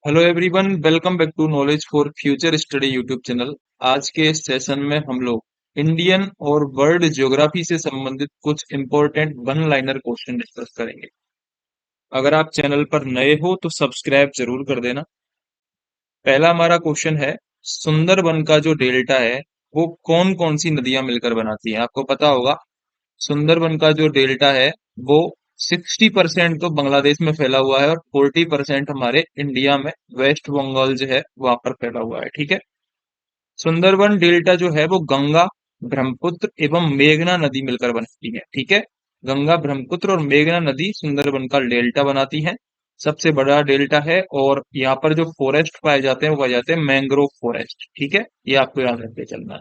Hello everyone, welcome back to knowledge for future study YouTube channel. आज के इस session में हम लोग इंडियन और वर्ल्ड ज्योग्राफी से संबंधित कुछ important one liner question discuss करेंगे। अगर आप चैनल पर नए हो तो सब्सक्राइब जरूर कर देना। पहला हमारा क्वेश्चन है, सुंदरबन का जो डेल्टा है वो कौन कौन सी नदियां मिलकर बनाती हैं? आपको पता होगा सुंदरबन का जो डेल्टा है वो 60% तो बांग्लादेश में फैला हुआ है और 40% हमारे इंडिया में वेस्ट बंगाल जो है वहां पर फैला हुआ है। ठीक है। सुंदरबन डेल्टा जो है वो गंगा, ब्रह्मपुत्र एवं मेघना नदी मिलकर बनती है। ठीक है। गंगा, ब्रह्मपुत्र और मेघना नदी सुंदरबन का डेल्टा बनाती है। सबसे बड़ा डेल्टा है और यहाँ पर जो फॉरेस्ट पाए जाते हैं वो पाए जाते हैं मैंग्रोव फॉरेस्ट। ठीक है, ये आपको याद रखते चलना है।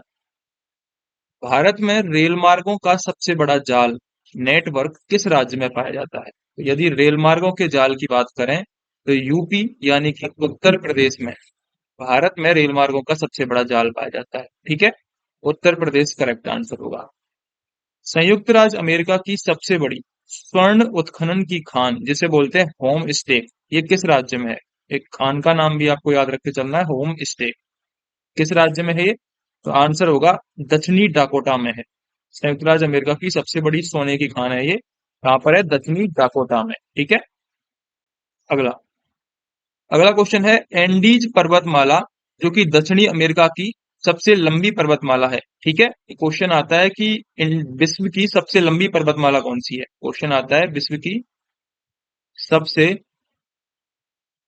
भारत में रेल मार्गों का सबसे बड़ा जाल नेटवर्क किस राज्य में पाया जाता है? तो यदि रेल मार्गों के जाल की बात करें तो यूपी यानी कि उत्तर प्रदेश में भारत में रेल मार्गों का सबसे बड़ा जाल पाया जाता है। ठीक है, उत्तर प्रदेश करेक्ट आंसर होगा। संयुक्त राज्य अमेरिका की सबसे बड़ी स्वर्ण उत्खनन की खान जिसे बोलते हैं होम स्टे, ये किस राज्य में है? एक खान का नाम भी आपको याद रख के चलना है, होम स्टे। किस राज्य में है ये? तो आंसर होगा दक्षिणी डाकोटा में है। संयुक्त राज्य अमेरिका की सबसे बड़ी सोने की खान है ये, कहाँ पर है? दक्षिणी डाकोटा में। ठीक है। अगला अगला क्वेश्चन है, एंडीज पर्वतमाला जो कि दक्षिणी अमेरिका की सबसे लंबी पर्वतमाला है। ठीक है, क्वेश्चन आता है कि विश्व की सबसे लंबी पर्वतमाला कौन सी है? क्वेश्चन आता है विश्व की सबसे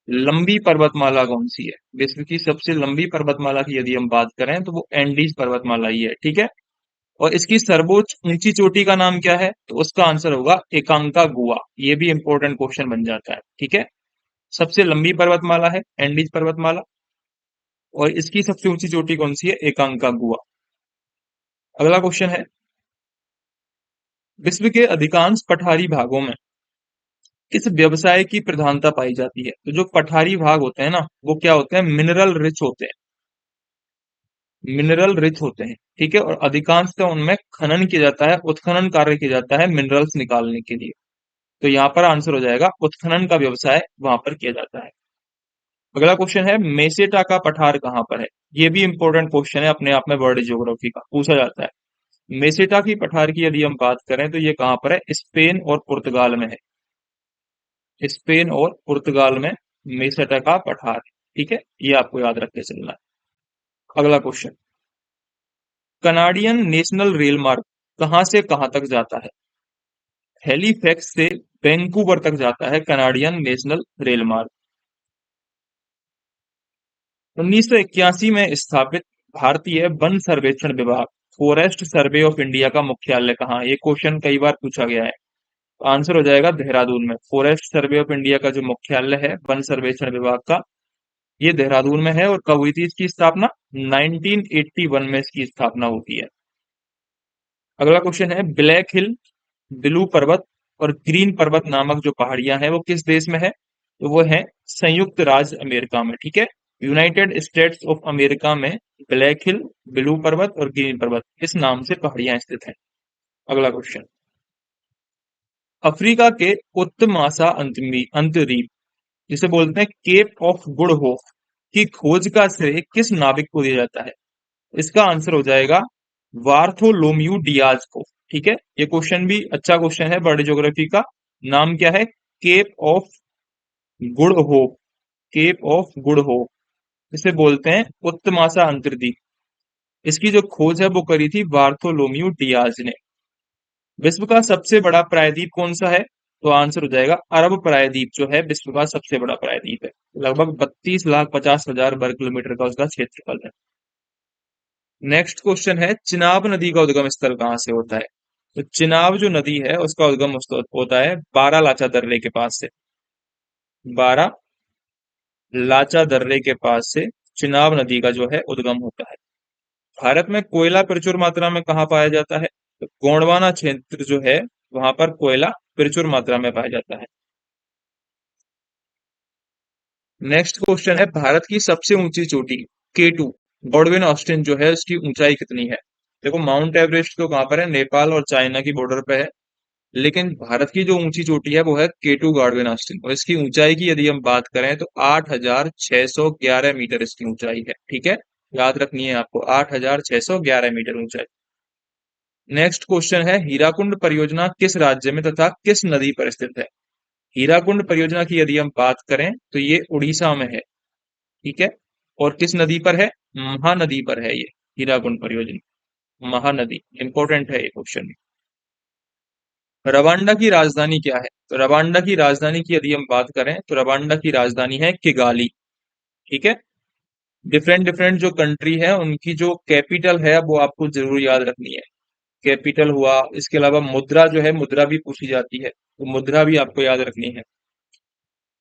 लंबी पर्वतमाला कौन सी है? विश्व की सबसे लंबी पर्वतमाला की यदि हम बात करें तो वो एंडीज पर्वतमाला ही है। ठीक है। और इसकी सर्वोच्च ऊंची चोटी का नाम क्या है? तो उसका आंसर होगा एकांका गुआ। ये भी इंपॉर्टेंट क्वेश्चन बन जाता है। ठीक है। सबसे लंबी पर्वतमाला है एंडीज पर्वतमाला और इसकी सबसे ऊंची चोटी कौन सी है? एकांका गुआ। अगला क्वेश्चन है, विश्व के अधिकांश पठारी भागों में किस व्यवसाय की प्रधानता पाई जाती है? तो जो पठारी भाग होते हैं ना वो क्या होते हैं? मिनरल रिच होते हैं। मिनरल रिच होते हैं। ठीक है। और अधिकांशतः उनमें खनन किया जाता है, उत्खनन कार्य किया जाता है मिनरल्स निकालने के लिए। तो यहाँ पर आंसर हो जाएगा उत्खनन का व्यवसाय वहां पर किया जाता है। अगला क्वेश्चन है, मेसेटा का पठार कहाँ पर है? ये भी इंपॉर्टेंट क्वेश्चन है, अपने आप में वर्ल्ड ज्योग्राफी का पूछा जाता है। मेसेटा की पठार की यदि हम बात करें तो ये कहाँ पर है? स्पेन और पुर्तगाल में है। स्पेन और पुर्तगाल में मेसेटा का पठार है। ठीक है, ये आपको याद रख के चलना है। अगला क्वेश्चन, कनाडियन नेशनल रेल मार्ग कहाँ से कहाँ तक जाता है? हेलीफैक्स से वैंकूवर तक जाता है कनाडियन नेशनल रेल मार्ग। 1981 में स्थापित भारतीय वन सर्वेक्षण विभाग फॉरेस्ट सर्वे ऑफ इंडिया का मुख्यालय कहाँ है? ये क्वेश्चन कई बार पूछा गया है। तो आंसर हो जाएगा देहरादून में। फॉरेस्ट सर्वे ऑफ इंडिया का जो मुख्यालय है वन सर्वेक्षण विभाग का, ये देहरादून में है। और कब हुई थी इसकी स्थापना? 1981 में इसकी स्थापना होती है। अगला क्वेश्चन है, ब्लैक हिल, ब्लू पर्वत और ग्रीन पर्वत नामक जो पहाड़ियां हैं वो किस देश में है? तो वो है संयुक्त राज्य अमेरिका में। ठीक है, यूनाइटेड स्टेट्स ऑफ अमेरिका में ब्लैक हिल, ब्लू पर्वत और ग्रीन पर्वत इस नाम से पहाड़ियां स्थित हैं। अगला क्वेश्चन, अफ्रीका के उत्तमासा अंतरीप जिसे बोलते हैं केप ऑफ गुड होप की खोज का श्रेय किस नाविक को दिया जाता है? इसका आंसर हो जाएगा वार्थोलोम्यू डियाज को। ठीक है, ये क्वेश्चन भी अच्छा क्वेश्चन है वर्ल्ड ज्योग्राफी का। नाम क्या है? Cape of Good Hope. Cape of Good Hope इसे बोलते हैं उत्तमासा अंतर्द्वीप। इसकी जो खोज है वो करी थी वार्थोलोम्यू डियाज ने। विश्व का सबसे बड़ा प्रायद्वीप कौन सा है? तो आंसर हो जाएगा अरब प्रायद्वीप जो है विश्व का सबसे बड़ा प्रायद्वीप है। लगभग 32,50,000 वर्ग किलोमीटर का उसका क्षेत्रफल है। नेक्स्ट क्वेश्चन है, चिनाब नदी का उद्गम स्थल कहाँ से होता है? तो चिनाब जो नदी है उसका उद्गम होता है बारालाचा दर्रे के पास से। बारालाचा दर्रे के पास से चिनाब नदी का जो है उद्गम होता है। भारत में कोयला प्रचुर मात्रा में कहाँ पाया जाता है? तो गोंडवाना क्षेत्र जो है वहां पर कोयला प्रचुर मात्रा में पाया जाता है। नेक्स्ट क्वेश्चन है, भारत की सबसे ऊंची चोटी K2 गॉडविन ऑस्टिन जो है उसकी ऊंचाई कितनी है? देखो माउंट एवरेस्ट तो कहाँ पर है? नेपाल और चाइना की बॉर्डर पे है। लेकिन भारत की जो ऊंची चोटी है वो है केटू गार्डवेन आस्टिन, और इसकी ऊंचाई की यदि हम बात करें तो 8,611 मीटर इसकी ऊंचाई है। ठीक है, याद रखनी है आपको, 8,611 मीटर ऊंचाई। नेक्स्ट क्वेश्चन है, हीराकुंड परियोजना किस राज्य में तथा किस नदी पर स्थित है? हीराकुंड परियोजना की यदि हम बात करें तो ये उड़ीसा में है। ठीक है, और किस नदी पर है? महानदी पर है ये हीराकुंड परियोजना, महानदी। इंपॉर्टेंट है ये क्वेश्चन। रवांडा की राजधानी क्या है? तो रवांडा की राजधानी की यदि हम बात करें तो रवांडा की राजधानी है किगाली। ठीक है, डिफरेंट डिफरेंट जो कंट्री है उनकी जो कैपिटल है वो आपको जरूर याद रखनी है। कैपिटल हुआ, इसके अलावा मुद्रा जो है, मुद्रा भी पूछी जाती है, तो मुद्रा भी आपको याद रखनी है।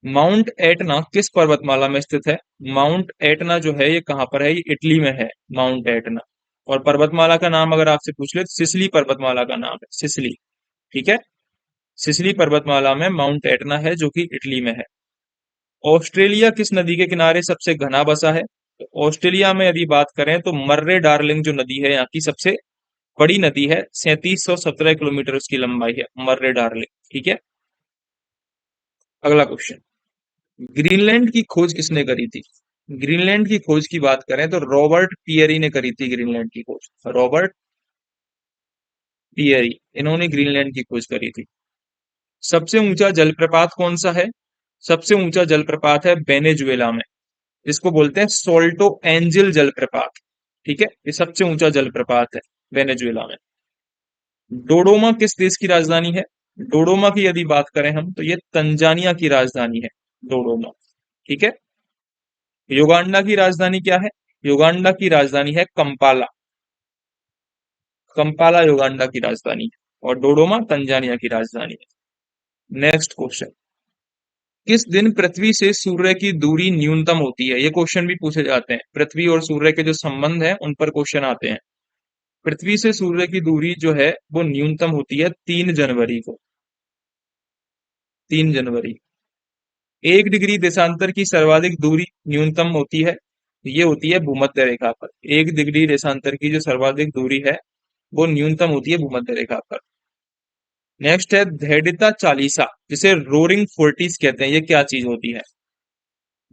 माउंट एटना किस पर्वतमाला में स्थित है? माउंट एटना जो है ये कहाँ पर है? ये इटली में है, माउंट एटना। और पर्वतमाला का नाम अगर आपसे पूछ ले तो सिसली पर्वतमाला का नाम है, सिसली। ठीक है, सिसली पर्वतमाला में माउंट एटना है जो कि इटली में है। ऑस्ट्रेलिया किस नदी के किनारे सबसे घना बसा है? तो ऑस्ट्रेलिया में यदि बात करें तो मर्रे डार्लिंग जो नदी है यहाँ की सबसे बड़ी नदी है, 3717 किलोमीटर उसकी लंबाई है, मर्रे डार्लिंग। ठीक है, अगला क्वेश्चन, ग्रीनलैंड की खोज किसने करी थी? ग्रीनलैंड की खोज की बात करें तो रॉबर्ट पियरी ने करी थी ग्रीनलैंड की खोज, रॉबर्ट पियरी, इन्होंने ग्रीनलैंड की खोज करी थी। सबसे ऊंचा जलप्रपात कौन सा है? सबसे ऊंचा जलप्रपात है वेनेजुएला में, इसको बोलते हैं सोल्टो एंजिल जलप्रपात। ठीक है, ये सबसे ऊंचा जलप्रपात है वेनेजुएला में। डोडोमा किस देश की राजधानी है? डोडोमा की यदि बात करें हम तो ये तंजानिया की राजधानी है, डोडोमा। ठीक है, युगांडा की राजधानी क्या है? युगांडा की राजधानी है कंपाला, कंपाला युगांडा की राजधानी है, और डोडोमा तंजानिया की राजधानी है। नेक्स्ट क्वेश्चन, किस दिन पृथ्वी से सूर्य की दूरी न्यूनतम होती है? ये क्वेश्चन भी पूछे जाते हैं, पृथ्वी और सूर्य के जो संबंध है उन पर क्वेश्चन आते हैं। पृथ्वी से सूर्य की दूरी जो है वो न्यूनतम होती है 3 जनवरी को, 3 जनवरी। 1 डिग्री देशांतर की सर्वाधिक दूरी न्यूनतम होती है, ये होती है भूमध्य रेखा पर। 1 डिग्री देशांतर की जो सर्वाधिक दूरी है वो न्यूनतम होती है भूमध्य रेखा पर। नेक्स्ट है भेदिता चालीसा, जिसे रोरिंग फोर्टीज कहते हैं, ये क्या चीज होती है?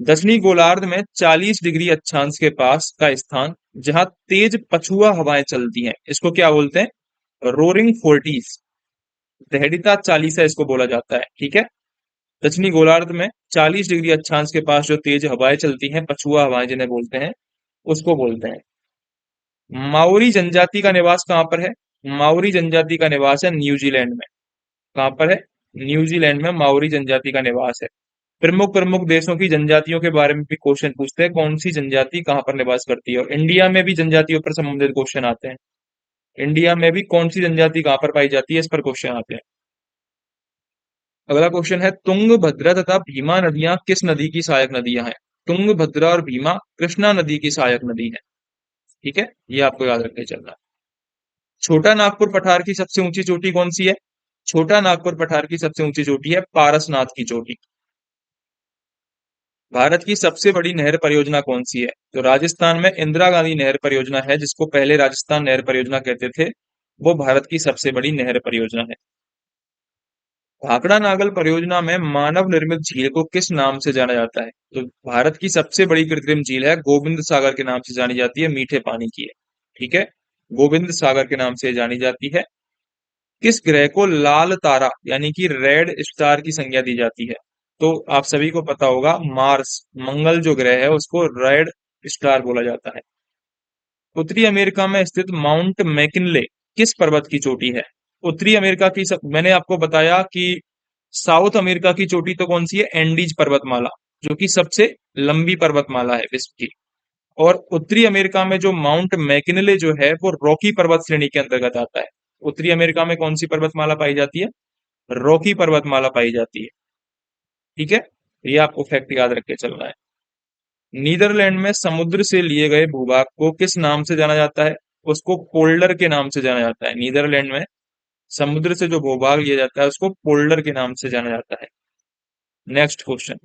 दक्षिणी गोलार्ध में 40 डिग्री अक्षांश के पास का स्थान जहां तेज पछुआ हवाएं चलती हैं, इसको क्या बोलते हैं? रोरिंग फोर्टीज, भेदिता चालीसा इसको बोला जाता है। ठीक है, दक्षिणी गोलार्ध में 40 डिग्री अक्षांश के पास जो तेज हवाएं चलती हैं, पछुआ हवाएं जिन्हें बोलते हैं, उसको बोलते हैं। माओरी जनजाति का निवास कहाँ पर है? माओरी जनजाति का निवास है न्यूजीलैंड में। कहाँ पर है? न्यूजीलैंड में माओरी जनजाति का निवास है। प्रमुख प्रमुख देशों की जनजातियों के बारे में भी क्वेश्चन पूछते हैं, कौन सी जनजाति कहाँ पर निवास करती है, और इंडिया में भी जनजातियों पर संबंधित क्वेश्चन आते हैं। इंडिया में भी कौन सी जनजाति कहाँ पर पाई जाती है, इस पर क्वेश्चन आते हैं। अगला क्वेश्चन है, तुंगभद्रा तथा भीमा नदियां किस नदी की सहायक नदियां हैं? तुंगभद्रा और भीमा कृष्णा नदी की सहायक नदी है। ठीक है, ये आपको याद रखने चलना है। छोटा नागपुर पठार की सबसे ऊंची चोटी कौन सी है? छोटा नागपुर पठार की सबसे ऊंची चोटी है पारसनाथ की चोटी। भारत की सबसे बड़ी नहर परियोजना कौन सी है? तो राजस्थान में इंदिरा गांधी नहर परियोजना है, जिसको पहले राजस्थान नहर परियोजना कहते थे, वो भारत की सबसे बड़ी नहर परियोजना है। भाखड़ा नागल परियोजना में मानव निर्मित झील को किस नाम से जाना जाता है? तो भारत की सबसे बड़ी कृत्रिम झील है, गोविंद सागर के नाम से जानी जाती है, मीठे पानी की है। ठीक है, गोविंद सागर के नाम से जानी जाती है। किस ग्रह को लाल तारा यानी कि रेड स्टार की संज्ञा दी जाती है? तो आप सभी को पता होगा, मार्स, मंगल जो ग्रह है उसको रेड स्टार बोला जाता है। उत्तरी अमेरिका में स्थित माउंट मैकिनले किस पर्वत की चोटी है? उत्तरी अमेरिका की मैंने आपको बताया कि साउथ अमेरिका की चोटी तो कौन सी है? एंडीज पर्वतमाला, जो कि सबसे लंबी पर्वतमाला है विश्व की। और उत्तरी अमेरिका में जो माउंट मैकिनले जो है वो रॉकी पर्वत श्रेणी के अंतर्गत आता है। उत्तरी अमेरिका में कौन सी पर्वतमाला पाई जाती है? रॉकी पर्वतमाला पाई जाती है। ठीक है, ये आपको फैक्ट याद रख के चलना है। नीदरलैंड में समुद्र से लिए गए भूभाग को किस नाम से जाना जाता है? उसको पोल्डर के नाम से जाना जाता है। नीदरलैंड में समुद्र से जो भूभाग लिया जाता है उसको पोल्डर के नाम से जाना जाता है। नेक्स्ट क्वेश्चन,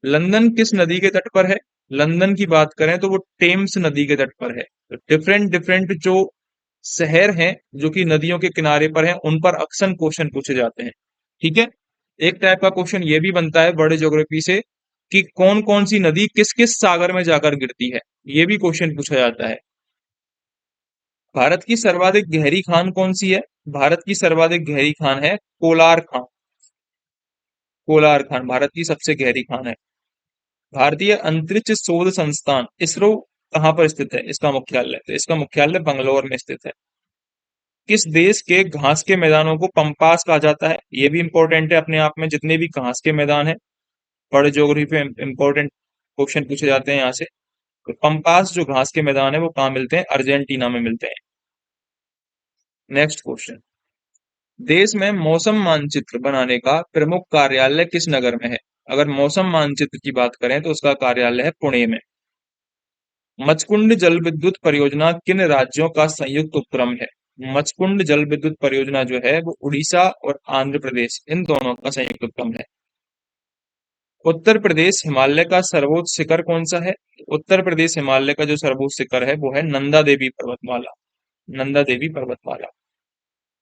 लंदन किस नदी के तट पर है? लंदन की बात करें तो वो टेम्स नदी के तट पर है। तो डिफरेंट डिफरेंट जो शहर हैं जो कि नदियों के किनारे पर हैं, उन पर अक्सर क्वेश्चन पूछे जाते हैं। ठीक है। एक टाइप का क्वेश्चन ये भी बनता है वर्ल्ड ज्योग्राफी से कि कौन कौन सी नदी किस किस सागर में जाकर गिरती है, ये भी क्वेश्चन पूछा जाता है। भारत की सर्वाधिक गहरी खान कौन सी है? भारत की सर्वाधिक गहरी खान है कोलार खान। कोलार खान भारत की सबसे गहरी खान है। भारतीय अंतरिक्ष शोध संस्थान इसरो कहाँ पर स्थित है? इसका मुख्यालय, तो इसका मुख्यालय बंगलौर में स्थित है। किस देश के घास के मैदानों को पंपास कहा जाता है? ये भी इंपॉर्टेंट है अपने आप में, जितने भी घास के मैदान है वर्ल्ड ज्योग्राफी पे इंपॉर्टेंट क्वेश्चन पूछे जाते हैं यहाँ से। तो पंपास जो घास के मैदान है वो कहाँ मिलते हैं? अर्जेंटीना में मिलते हैं। नेक्स्ट क्वेश्चन, देश में मौसम मानचित्र बनाने का प्रमुख कार्यालय किस नगर में है? अगर मौसम मानचित्र की बात करें तो उसका कार्यालय है पुणे में। मचकुंड जल विद्युत परियोजना किन राज्यों का संयुक्त उपक्रम है? मचकुंड जल विद्युत परियोजना जो है वो उड़ीसा और आंध्र प्रदेश इन दोनों का संयुक्त उपक्रम है। उत्तर प्रदेश हिमालय का सर्वोच्च शिखर कौन सा है? उत्तर प्रदेश हिमालय का जो सर्वोच्च शिखर है वो है नंदा देवी पर्वतमाला। नंदा देवी पर्वतमाला।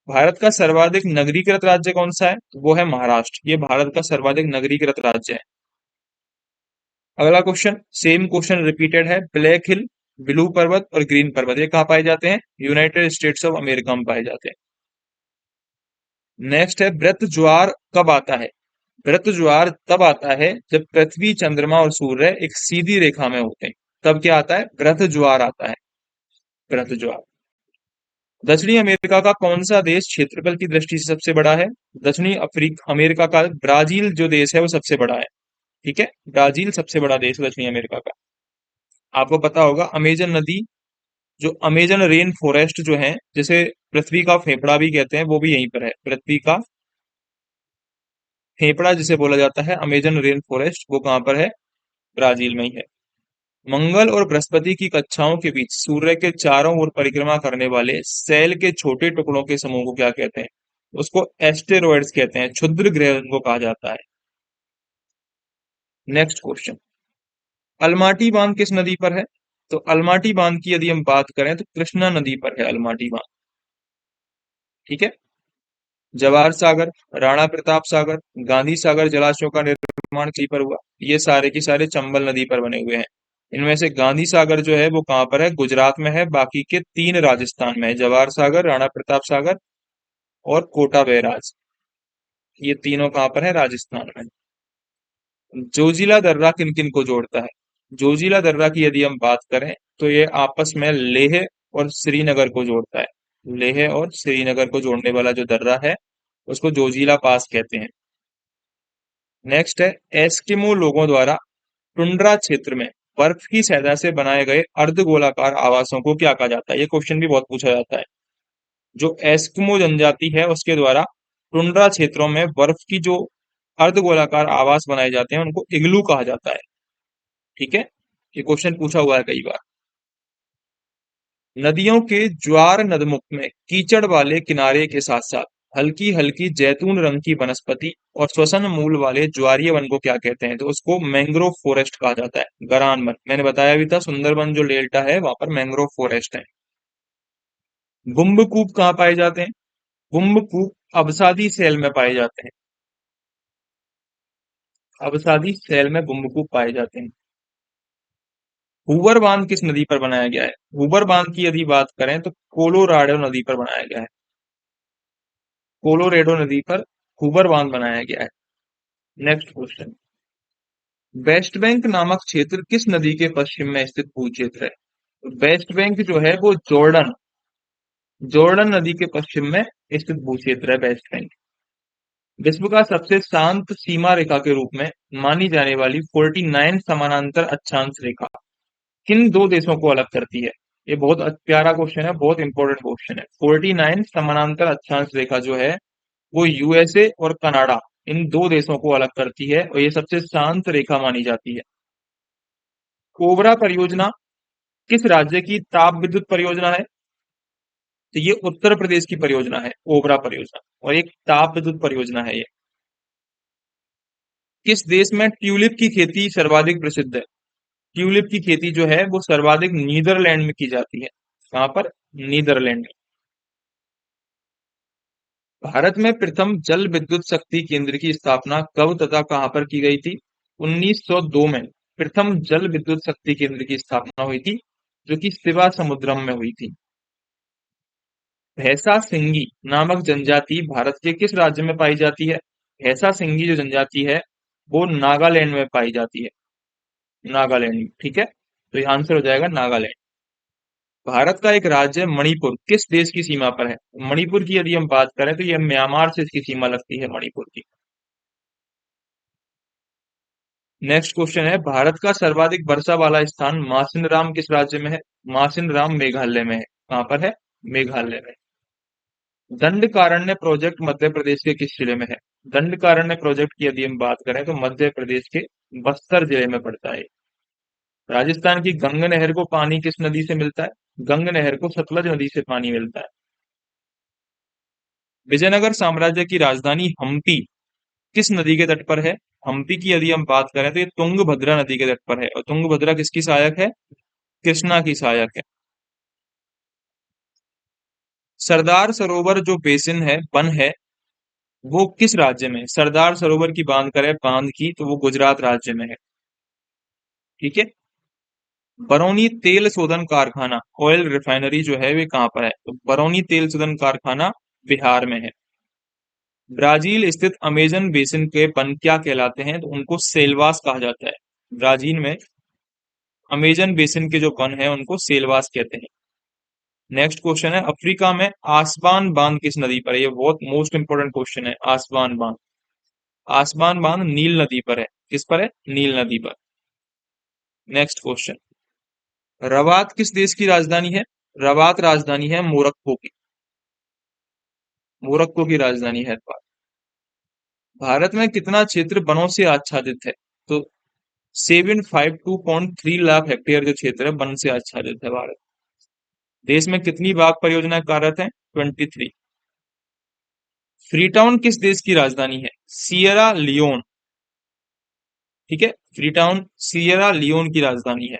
भारत का सर्वाधिक नगरीकृत राज्य कौन सा है? वो है महाराष्ट्र। ये भारत का सर्वाधिक नगरीकृत राज्य है। अगला क्वेश्चन, सेम क्वेश्चन रिपीटेड है। ब्लैक हिल, ब्लू पर्वत और ग्रीन पर्वत ये कहाँ पाए जाते हैं? यूनाइटेड स्टेट्स ऑफ अमेरिका में पाए जाते हैं। नेक्स्ट है, व्रत ज्वार कब आता है? व्रत ज्वार तब आता है जब पृथ्वी, चंद्रमा और सूर्य एक सीधी रेखा में होते हैं, तब क्या आता है? व्रत ज्वार आता है। व्रत ज्वार। दक्षिणी अमेरिका का कौन सा देश क्षेत्रफल की दृष्टि से सबसे बड़ा है? दक्षिणी अफ्रीका अमेरिका का ब्राजील जो देश है वो सबसे बड़ा है। ठीक है, ब्राजील सबसे बड़ा देश है दक्षिणी अमेरिका का। आपको पता होगा अमेजन नदी, जो अमेजन रेन फॉरेस्ट जो है, जिसे पृथ्वी का फेफड़ा भी कहते हैं, वो भी यहीं पर है। पृथ्वी का फेफड़ा जिसे बोला जाता है अमेजन रेन फॉरेस्ट, वो कहाँ पर है? ब्राजील में ही है। मंगल और बृहस्पति की कक्षाओं के बीच सूर्य के चारों ओर परिक्रमा करने वाले सेल के छोटे टुकड़ों के समूह को क्या कहते हैं? उसको एस्टेरॉइड्स कहते हैं, क्षुद्र ग्रह उनको कहा जाता है। नेक्स्ट क्वेश्चन, अलमाटी बांध किस नदी पर है? तो अलमाटी बांध की यदि हम बात करें तो कृष्णा नदी पर है अलमाटी बांध। ठीक है। जवाहर सागर, राणा प्रताप सागर, गांधी सागर जलाशयों का निर्माण कहीं पर हुआ? ये सारे के सारे चंबल नदी पर बने हुए हैं। इनमें से गांधी सागर जो है वो कहाँ पर है? गुजरात में है। बाकी के तीन राजस्थान में है, जवाहर सागर, राणा प्रताप सागर और कोटा बैराज। ये तीनों कहाँ पर है? राजस्थान में। जोजिला दर्रा किन किन को जोड़ता है? जोजिला दर्रा की यदि हम बात करें तो ये आपस में लेह और श्रीनगर को जोड़ता है। लेह और श्रीनगर को जोड़ने वाला जो दर्रा है उसको जोजिला पास कहते हैं। नेक्स्ट है, एस्किमो लोगों द्वारा टुंड्रा क्षेत्र में बर्फ की सतह से बनाए गए अर्धगोलाकार आवासों को क्या कहा जाता है? ये क्वेश्चन भी बहुत पूछा जाता है। जो एस्किमो जनजाति है उसके द्वारा टुंड्रा क्षेत्रों में बर्फ की जो अर्धगोलाकार आवास बनाए जाते हैं उनको इग्लू कहा जाता है। ठीक है, ये क्वेश्चन पूछा हुआ है कई बार। नदियों के ज्वार नदमुख में कीचड़ वाले किनारे के साथ साथ हल्की हल्की जैतून रंग की वनस्पति और श्वसन मूल वाले ज्वारीय वन को क्या कहते हैं? तो उसको मैंग्रोव फॉरेस्ट कहा जाता है। गरान वन, मैंने बताया भी था, सुंदरबन जो डेल्टा है वहां पर मैंग्रोव फॉरेस्ट है। बुम्बकूप कहाँ पाए जाते हैं? बुम्बकूप अवसादी सेल में पाए जाते हैं। अवसादी सेल में बुम्बकूप पाए जाते हैं। हूबर बांध किस नदी पर बनाया गया है? हूबर बांध की यदि बात करें तो कोलोराडो नदी पर बनाया गया है। कोलोरेडो नदी पर हूबर बांध बनाया गया है। नेक्स्ट क्वेश्चन, वेस्ट बैंक नामक क्षेत्र किस नदी के पश्चिम में स्थित भूक्षेत्र है? वेस्ट बैंक जो है वो जॉर्डन जॉर्डन नदी के पश्चिम में स्थित भूक्षेत्र है वेस्ट बैंक। विश्व का सबसे शांत सीमा रेखा के रूप में मानी जाने वाली 49 समानांतर अक्षांश रेखा किन दो देशों को अलग करती है? ये बहुत प्यारा क्वेश्चन है, बहुत इंपॉर्टेंट क्वेश्चन है। 49 समानांतर अक्षांश रेखा जो है वो यूएसए और कनाडा इन दो देशों को अलग करती है और ये सबसे शांत रेखा मानी जाती है। कोबरा परियोजना किस राज्य की ताप विद्युत परियोजना है? तो ये उत्तर प्रदेश की परियोजना है कोबरा परियोजना, और एक ताप विद्युत परियोजना है ये। किस देश में ट्यूलिप की खेती सर्वाधिक प्रसिद्ध है? ट्यूलिप की खेती जो है वो सर्वाधिक नीदरलैंड में की जाती है। कहाँ पर? नीदरलैंड में। भारत में प्रथम जल विद्युत शक्ति केंद्र की स्थापना कब तथा कहां पर की गई थी? 1902 में प्रथम जल विद्युत शक्ति केंद्र की स्थापना हुई थी, जो कि शिवा समुद्रम में हुई थी। भैंसा सिंगी नामक जनजाति भारत के किस राज्य में पाई जाती है? भैंसा सिंगी जो जनजाति है वो नागालैंड में पाई जाती है। नागालैंड में, ठीक है, तो ये आंसर हो जाएगा नागालैंड। भारत का एक राज्य मणिपुर किस देश की सीमा पर है? मणिपुर की यदि हम बात करें तो ये म्यांमार से इसकी सीमा लगती है मणिपुर की। नेक्स्ट क्वेश्चन है, भारत का सर्वाधिक वर्षा वाला स्थान मासिनराम किस राज्य में है? मासिनराम मेघालय में है। कहाँ पर है? मेघालय में। दंडकारण्य प्रोजेक्ट मध्य प्रदेश के किस जिले में है? दंडकारण्य प्रोजेक्ट की यदि हम बात करें तो मध्य प्रदेश के बस्तर जिले में पड़ता है। राजस्थान की गंग नहर को पानी किस नदी से मिलता है? गंग नहर को सतलज नदी से पानी मिलता है। विजयनगर साम्राज्य की राजधानी हम्पी किस नदी के तट पर है? हम्पी की यदि हम बात करें तो ये तुंगभद्रा नदी के तट पर है, और तुंगभद्रा किसकी सहायक है? कृष्णा की सहायक है। सरदार सरोवर जो बेसिन है, वन है, वो किस राज्य में है? सरदार सरोवर की बात करें, बांध की, तो वो गुजरात राज्य में है। ठीक है। बरौनी तेल शोधन कारखाना, ऑयल रिफाइनरी जो है वे कहाँ पर है? तो बरौनी तेल शोधन कारखाना बिहार में है। ब्राजील स्थित अमेजन बेसिन के वन क्या कहलाते हैं? तो उनको सेल्वास कहा जाता है। ब्राजील में अमेजन बेसिन के जो वन है उनको सेल्वास कहते हैं। नेक्स्ट क्वेश्चन है, अफ्रीका में आसवान बांध किस नदी पर है? ये बहुत मोस्ट इंपोर्टेंट क्वेश्चन है। आसवान बांध, आसवान बांध नील नदी पर है। किस पर है? नील नदी पर। नेक्स्ट क्वेश्चन, रबात किस देश की राजधानी है? रबात राजधानी है मोरक्को की। मोरक्को की राजधानी है रबात। भारत में कितना क्षेत्र वनों से आच्छादित है? तो 752.3 लाख हेक्टेयर जो क्षेत्र है वन से आच्छादित है भारत। देश में कितनी बाघ परियोजनाएं कार्यरत हैं? 23। फ्रीटाउन किस देश की राजधानी है? Sierra Leone. ठीक है, फ्रीटाउन सियरा लियोन की राजधानी है।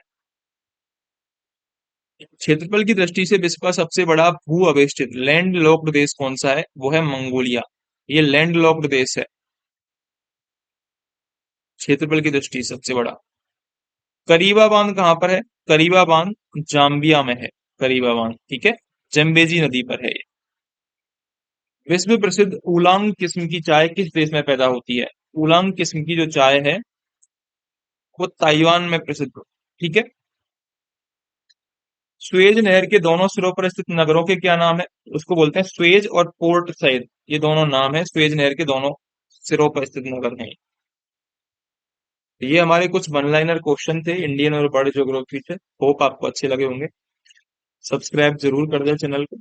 क्षेत्रफल की दृष्टि से विश्व का सबसे बड़ा भू अवेष्टित लैंड लॉक्ड देश कौन सा है? वो है मंगोलिया। ये लैंड लॉक्ड देश है, क्षेत्रफल की दृष्टि से सबसे बड़ा। करीबा बांध कहाँ पर है? करीबा बांध जाम्बिया में है। करीबा बांध, ठीक है, जम्बेजी नदी पर है ये। विश्व प्रसिद्ध उलांग किस्म की चाय किस देश में पैदा होती है? उलांग किस्म की जो चाय है वो ताइवान में प्रसिद्ध है। ठीक है। स्वेज नहर के दोनों सिरों पर स्थित नगरों के क्या नाम है? उसको बोलते हैं स्वेज और पोर्ट सैद, ये दोनों नाम है स्वेज नहर के दोनों सिरों पर स्थित नगर हैं। ये हमारे कुछ वन लाइनर क्वेश्चन थे इंडियन और वर्ल्ड ज्योग्राफी से। होप आपको अच्छे लगे होंगे। सब्सक्राइब जरूर कर दें चैनल को।